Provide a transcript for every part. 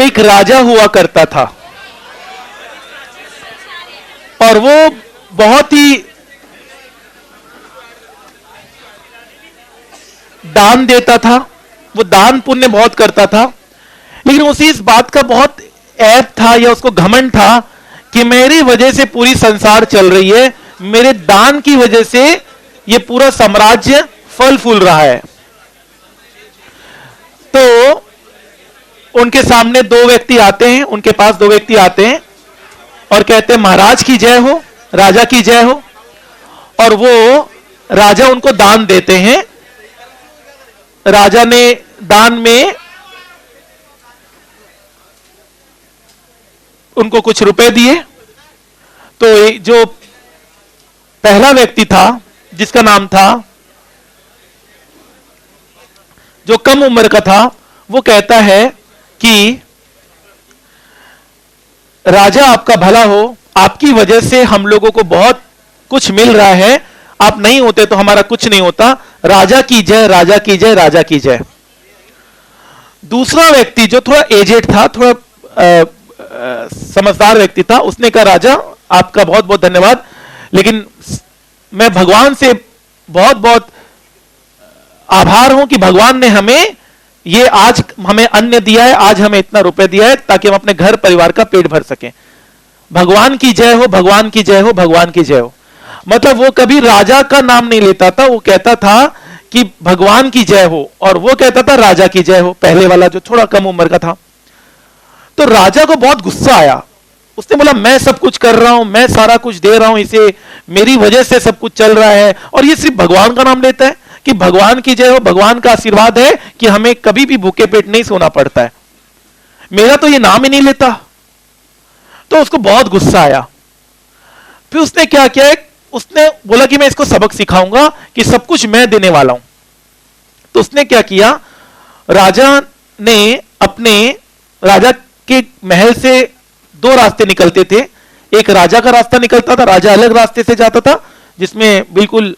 एक राजा हुआ करता था और वो बहुत ही दान देता था, वो दान पुण्य बहुत करता था, लेकिन उसी इस बात का बहुत ऐब था या उसको घमंड था कि मेरी वजह से पूरी संसार चल रही है, मेरे दान की वजह से ये पूरा साम्राज्य फल फूल रहा है। तो उनके सामने दो व्यक्ति आते हैं, उनके पास दो व्यक्ति आते हैं और कहते हैं महाराज की जय हो, राजा की जय हो। और वो राजा उनको दान देते हैं। राजा ने दान में उनको कुछ रुपए दिए। तो जो पहला व्यक्ति था जिसका नाम था, जो कम उम्र का था, वो कहता है कि राजा आपका भला हो, आपकी वजह से हम लोगों को बहुत कुछ मिल रहा है, आप नहीं होते तो हमारा कुछ नहीं होता, राजा की जय, राजा की जय, राजा की जय। दूसरा व्यक्ति जो थोड़ा एजेड था, थोड़ा समझदार व्यक्ति था, उसने कहा राजा आपका बहुत बहुत धन्यवाद, लेकिन मैं भगवान से बहुत बहुत आभार हूं कि भगवान ने हमें ये आज हमें अन्न दिया है, आज हमें इतना रुपए दिया है ताकि हम अपने घर परिवार का पेट भर सकें। भगवान की जय हो, भगवान की जय हो, भगवान की जय हो। मतलब वो कभी राजा का नाम नहीं लेता था, वो कहता था कि भगवान की जय हो, और वो कहता था राजा की जय हो, पहले वाला जो थोड़ा कम उम्र का था। तो राजा को बहुत गुस्सा आया। उसने बोला मैं सब कुछ कर रहा हूं, मैं सारा कुछ दे रहा हूं इसे, मेरी वजह से सब कुछ चल रहा है, और ये सिर्फ भगवान का नाम लेता है कि भगवान की जय हो, भगवान का आशीर्वाद है कि हमें कभी भी भूखे पेट नहीं सोना पड़ता है, मेरा तो ये नाम ही नहीं लेता। तो उसको बहुत गुस्सा आया। फिर उसने क्या किया, उसने बोला कि मैं इसको सबक सिखाऊंगा कि सब कुछ मैं देने वाला हूं। तो उसने क्या किया, राजा ने अपने राजा के महल से दो रास्ते निकलते थे। एक राजा का रास्ता निकलता था, राजा अलग रास्ते से जाता था जिसमें बिल्कुल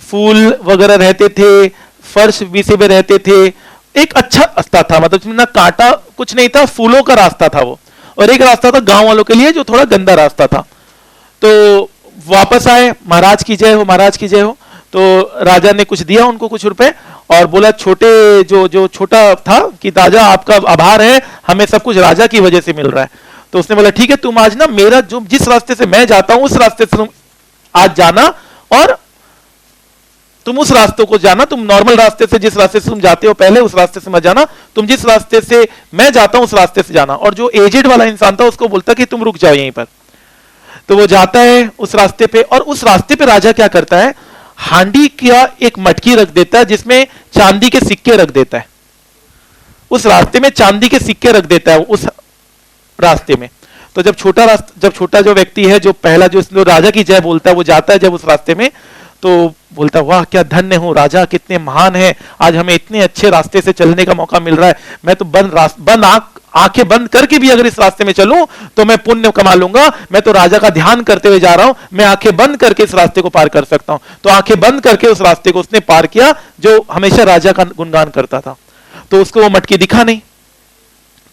फूल वगैरह रहते थे, फर्श बिछे हुए रहते थे, एक अच्छा रास्ता था, मतलब ना कांटा कुछ नहीं था, फूलों का रास्ता था वो। और एक रास्ता था गांव वालों के लिए जो थोड़ा गंदा रास्ता था। तो वापस आए, महाराज की जय हो, महाराज की जय हो। तो राजा ने कुछ दिया उनको, कुछ रुपए, और बोला छोटे जो छोटा था कि राजा आपका आभार है, हमें सब कुछ राजा की वजह से मिल रहा है। तो उसने बोला ठीक है, तुम आज ना मेरा जो जिस रास्ते से मैं जाता हूं उस रास्ते से तुम आज जाना, और तुम उस रास्ते को जाना, तुम नॉर्मल रास्ते से जिस रास्ते से तुम जाते हो पहले उस रास्ते से मत जाना, तुम जिस रास्ते से मैं जाता हूं उस रास्ते से जाना। और जो एजेड वाला इंसान था उसको बोलता कि तुम रुक जाओ यहीं पर। तो वो जाता है उस रास्ते पे, और उस रास्ते पे राजा क्या करता है, हांडी का एक मटकी रख देता है जिसमें चांदी के सिक्के रख देता है। उस रास्ते में चांदी के सिक्के रख देता है उस रास्ते में। तो जब छोटा जो व्यक्ति है, जो पहला जो राजा की जय बोलता है, वो जाता है जब उस रास्ते में, तो बोलता वाह क्या धन्य हूं, राजा कितने महान है, आज हमें इतने अच्छे रास्ते से चलने का मौका मिल रहा है, मैं तो आंखें बंद करके भी अगर इस रास्ते में चलूं तो मैं पुण्य कमा लूंगा, मैं तो राजा का ध्यान करते हुए जा रहा हूं, मैं आंखें बंद करके इस रास्ते को पार कर सकता हूं। तो आंखें बंद करके उस रास्ते को उसने पार किया जो हमेशा राजा का गुणगान करता था। तो उसको वो मटकी दिखा नहीं।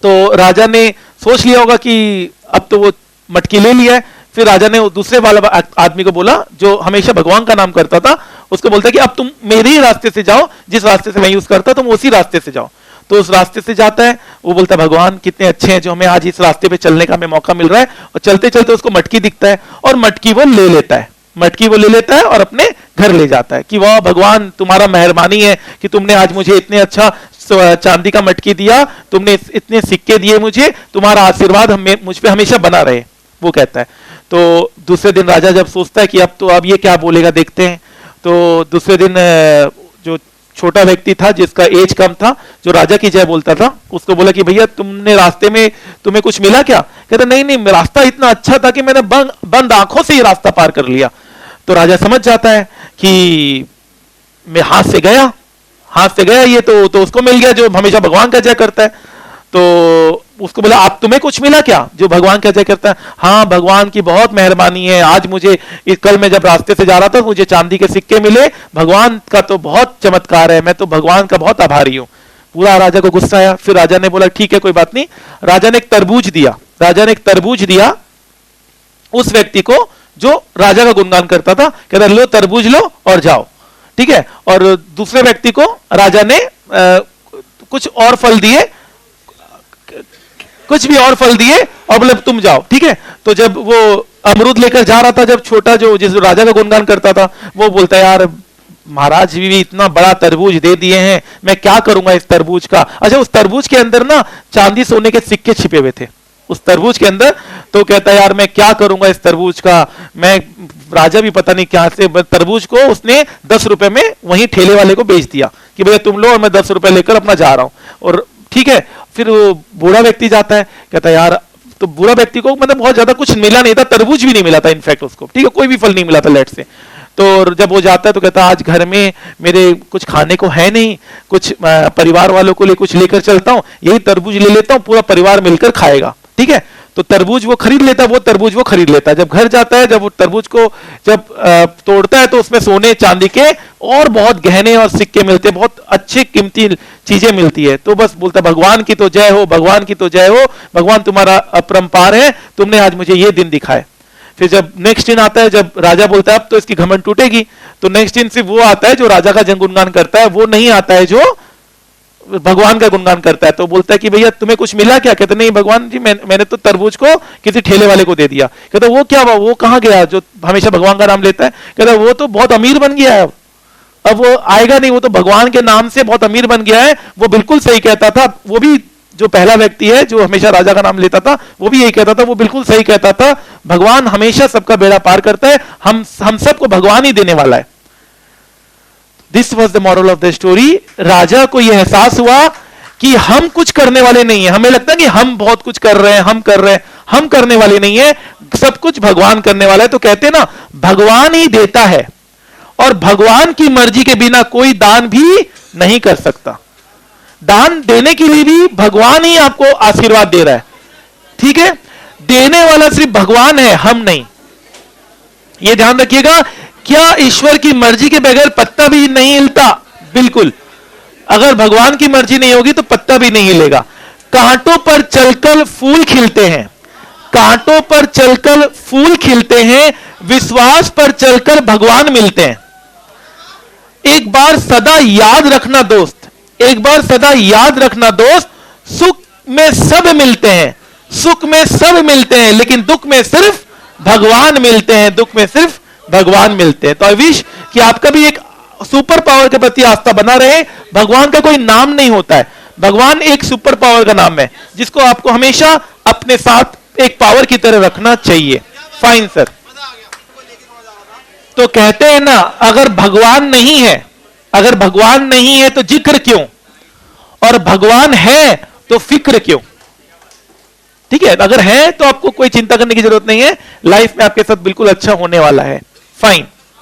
तो राजा ने सोच लिया होगा कि अब तो वो मटकी ले लिया है। फिर राजा ने दूसरे वाला आदमी को बोला जो हमेशा भगवान का नाम करता था, उसको बोलता कि अब तुम मेरे ही रास्ते से जाओ, जिस रास्ते से मैं यूज करता तुम उसी रास्ते से जाओ। तो उस रास्ते से जाता है, वो बोलता है भगवान कितने अच्छे हैं जो हमें आज इस रास्ते पे चलने का हमें मौका मिल रहा है। और चलते चलते उसको मटकी दिखता है और मटकी वो ले लेता है और अपने घर ले जाता है कि वाह भगवान तुम्हारा मेहरबानी है कि तुमने आज मुझे इतने अच्छा चांदी का मटकी दिया, तुमने इतने सिक्के दिए मुझे, तुम्हारा आशीर्वाद मुझ पे हमेशा बना रहे, वो कहता है। तो दूसरे दिन राजा जब सोचता है कि अब ये क्या बोलेगा देखते हैं, तो दूसरे दिन जो छोटा व्यक्ति था जिसका एज कम था, जो राजा की जय बोलता था, उसको बोला कि भैया तुमने रास्ते में तुम्हें कुछ मिला क्या? कहता नहीं रास्ता इतना अच्छा था कि मैंने बंद आंखों से ही रास्ता पार कर लिया। तो राजा समझ जाता है कि मैं हाथ से गया ये तो उसको मिल गया जो हमेशा भगवान का जय करता है। तो उसको बोला आप तुम्हें कुछ मिला क्या जो भगवान का जय करता है? हाँ भगवान की बहुत मेहरबानी है, आज मुझे कल मैं जब रास्ते से जा रहा था मुझे चांदी के सिक्के मिले, भगवान का तो बहुत चमत्कार है, मैं तो भगवान का बहुत आभारी हूं। पूरा राजा को गुस्सा आया। फिर राजा ने बोला ठीक है कोई बात नहीं, राजा ने एक तरबूज दिया, राजा ने एक तरबूज दिया उस व्यक्ति को जो राजा का गुणगान करता था, कहता लो तरबूज लो और जाओ, ठीक है। और दूसरे व्यक्ति को राजा ने कुछ और फल दिए, कुछ भी और फल दिए और बोले तुम जाओ, ठीक है। तो जब वो अमरूद लेकर जा रहा था, जब छोटा जो जिस राजा का गुणगान करता था वो बोलता है यार महाराज भी इतना बड़ा तरबूज दे दिए हैं, मैं क्या करूंगा इस तरबूज का। अच्छा उस तरबूज के अंदर ना चांदी सोने के सिक्के छिपे हुए थे उस तरबूज के अंदर। तो कहता है यार मैं क्या करूंगा इस तरबूज का, मैं राजा भी पता नहीं क्या से तरबूज को उसने 10 रुपए में वहीं ठेले वाले को बेच दिया कि भैया तुम लो और मैं 10 रुपए लेकर अपना जा रहा हूं। और ठीक है, फिर वो बूढ़ा व्यक्ति जाता है, कहता है यार, तो बूढ़ा व्यक्ति को मतलब बहुत ज्यादा कुछ मिला नहीं था, तरबूज भी नहीं मिला था इनफैक्ट उसको, ठीक है, कोई भी फल नहीं मिला था लेट से। तो जब वो जाता है तो कहता है आज घर में मेरे कुछ खाने को है नहीं, कुछ परिवार वालों को लिए कुछ लेकर चलता हूं, यही तरबूज ले लेता हूं, पूरा परिवार मिलकर खाएगा, ठीक है। तो तरबूज वो खरीद लेता है, वो तरबूज वो खरीद लेता है। जब घर जाता है, जब वो तरबूज को जब तोड़ता है तो उसमें सोने चांदी के और बहुत गहने और सिक्के मिलते हैं, बहुत अच्छी कीमती चीजें मिलती है। तो बस बोलता भगवान की तो जय हो, भगवान की तो जय हो, भगवान तुम्हारा अपरंपार है, तुमने आज मुझे ये दिन दिखाए। फिर जब नेक्स्ट दिन आता है, जब राजा बोलता है अब तो इसकी घमंड टूटेगी, तो नेक्स्ट दिन सिर्फ वो आता है जो राजा का गुणगान करता है, वो नहीं आता है जो भगवान का गुणगान करता है। तो बोलता है कि भैया तुम्हें कुछ मिला क्या? कहते नहीं भगवान जी मैंने तो तरबूज को किसी ठेले वाले को दे दिया। कहता वो क्या हुआ, वो कहां गया जो हमेशा भगवान का नाम लेता है? कहता वो तो बहुत अमीर बन गया है, अब वो आएगा नहीं, वो तो भगवान के नाम से बहुत अमीर बन गया है। वो बिल्कुल सही कहता था, वो भी जो पहला व्यक्ति है जो हमेशा राजा का नाम लेता था वो भी यही कहता था, वो बिल्कुल सही कहता था, भगवान हमेशा सबका बेड़ा पार करता है, हम सबको भगवान ही देने वाला है। This was the moral of the story. राजा को यह एहसास हुआ कि हम कुछ करने वाले नहीं है, हमें लगता है कि हम बहुत कुछ कर रहे हैं, हम कर रहे हैं, हम करने वाले नहीं है, सब कुछ भगवान करने वाला है। तो कहते हैं ना भगवान ही देता है और भगवान की मर्जी के बिना कोई दान भी नहीं कर सकता। दान देने के लिए भी भगवान ही आपको आशीर्वाद दे रहा है, ठीक है। देने वाला सिर्फ भगवान है, हम नहीं। यह ध्यान रखिएगा। क्या ईश्वर की मर्जी के बगैर पत्ता भी नहीं हिलता? बिल्कुल। अगर भगवान की मर्जी नहीं होगी तो पत्ता भी नहीं हिलेगा। कांटों पर चलकर फूल खिलते हैं, कांटों पर चलकर फूल खिलते हैं, विश्वास पर चलकर भगवान मिलते हैं। एक बार सदा याद रखना दोस्त, एक बार सदा याद रखना दोस्त, सुख में सब मिलते हैं, सुख में सब मिलते हैं, लेकिन दुख में सिर्फ भगवान मिलते हैं, दुख में सिर्फ भगवान मिलते हैं। तो आई विश कि आपका भी एक सुपर पावर के प्रति आस्था बना रहे। भगवान का कोई नाम नहीं होता है, भगवान एक सुपर पावर का नाम है जिसको आपको हमेशा अपने साथ एक पावर की तरह रखना चाहिए। Fine sir. तो कहते हैं ना अगर भगवान नहीं है, अगर भगवान नहीं है तो जिक्र क्यों, और भगवान है तो फिक्र क्यों? ठीक है, अगर है तो आपको कोई चिंता करने की जरूरत नहीं है, लाइफ में आपके साथ बिल्कुल अच्छा होने वाला है। फाइन।